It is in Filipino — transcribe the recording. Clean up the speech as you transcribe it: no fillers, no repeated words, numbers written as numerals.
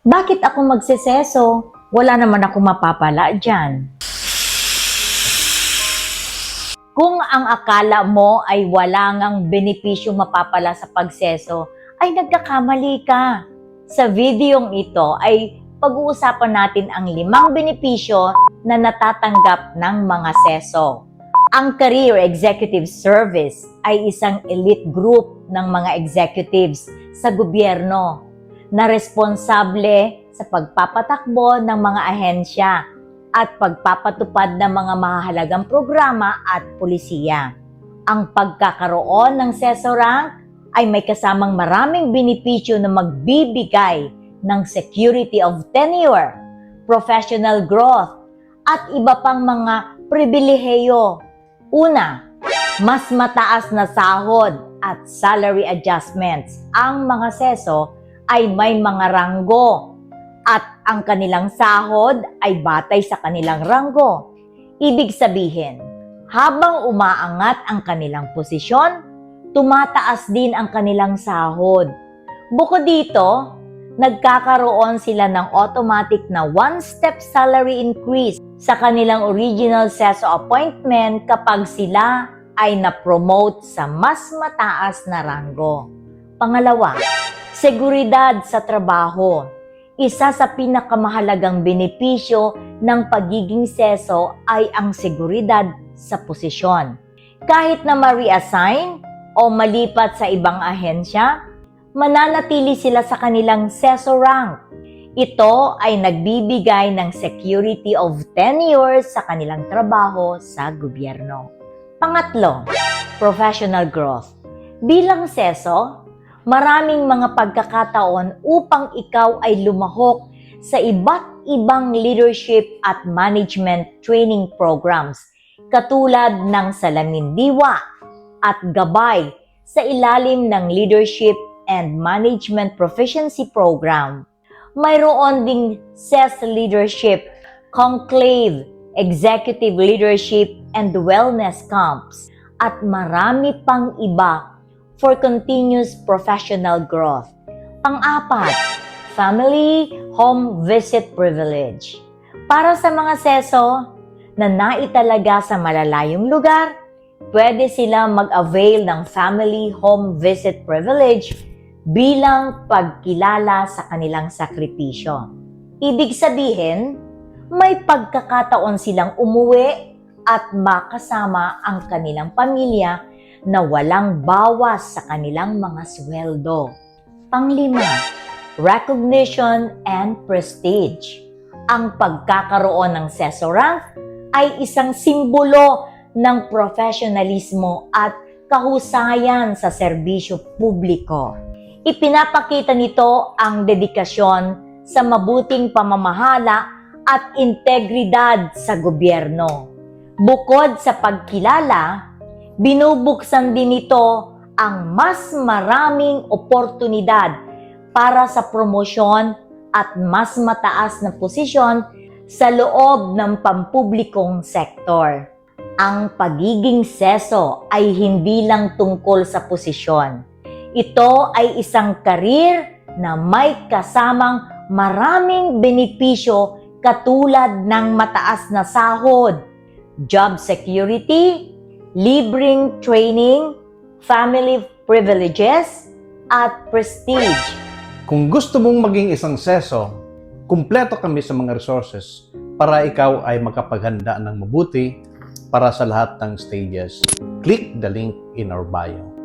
Bakit ako magseseso? Wala naman ako mapapala dyan. Kung ang akala mo ay wala ngang benepisyo mapapala sa pagseso, ay nagkakamali ka. Sa videong ito ay pag-uusapan natin ang 5 benepisyo na natatanggap ng mga seso. Ang Career Executive Service ay isang elite group ng mga executives sa gobyerno na responsable sa pagpapatakbo ng mga ahensya at pagpapatupad ng mga mahahalagang programa at pulisiya. Ang pagkakaroon ng seso rank ay may kasamang maraming benepisyo na magbibigay ng security of tenure, professional growth, at iba pang mga pribilehiyo. Una, mas mataas na sahod at salary adjustments. Ang mga seso ay may mga ranggo at ang kanilang sahod ay batay sa kanilang ranggo. Ibig sabihin, habang umaangat ang kanilang posisyon, tumataas din ang kanilang sahod. Bukod dito, nagkakaroon sila ng automatic na one-step salary increase sa kanilang original seso appointment kapag sila ay na-promote sa mas mataas na ranggo. Pangalawa, seguridad sa trabaho. Isa sa pinakamahalagang benepisyo ng pagiging seso ay ang seguridad sa posisyon. Kahit na ma-reassign o malipat sa ibang ahensya, mananatili sila sa kanilang seso rank. Ito ay nagbibigay ng security of tenure sa kanilang trabaho sa gobyerno. Pangatlo, professional growth. Bilang seso, maraming mga pagkakataon upang ikaw ay lumahok sa iba't ibang leadership at management training programs katulad ng Salamin Diwa at Gabay sa ilalim ng Leadership and Management Proficiency Program. Mayroon ding SES Leadership, Conclave, Executive Leadership and Wellness Camps at marami pang iba for continuous professional growth. Pang-apat, family home visit privilege. Para sa mga seso na naitalaga sa malalayong lugar, pwede sila mag-avail ng family home visit privilege bilang pagkilala sa kanilang sakripisyo. Ibig sabihin, may pagkakataon silang umuwi at makasama ang kanilang pamilya na walang bawas sa kanilang mga sweldo. Panglima, recognition and prestige. Ang pagkakaroon ng seso rank ay isang simbolo ng profesionalismo at kahusayan sa serbisyo publiko. Ipinapakita nito ang dedikasyon sa mabuting pamamahala at integridad sa gobyerno. Bukod sa pagkilala, binubuksan din nito ang mas maraming oportunidad para sa promosyon at mas mataas na posisyon sa loob ng pampublikong sektor. Ang pagiging seso ay hindi lang tungkol sa posisyon. Ito ay isang karir na may kasamang maraming benepisyo katulad ng mataas na sahod, job security, libreng training, family privileges, at prestige. Kung gusto mong maging isang seso, kumpleto kami sa mga resources para ikaw ay makapaghanda ng mabuti para sa lahat ng stages. Click the link in our bio.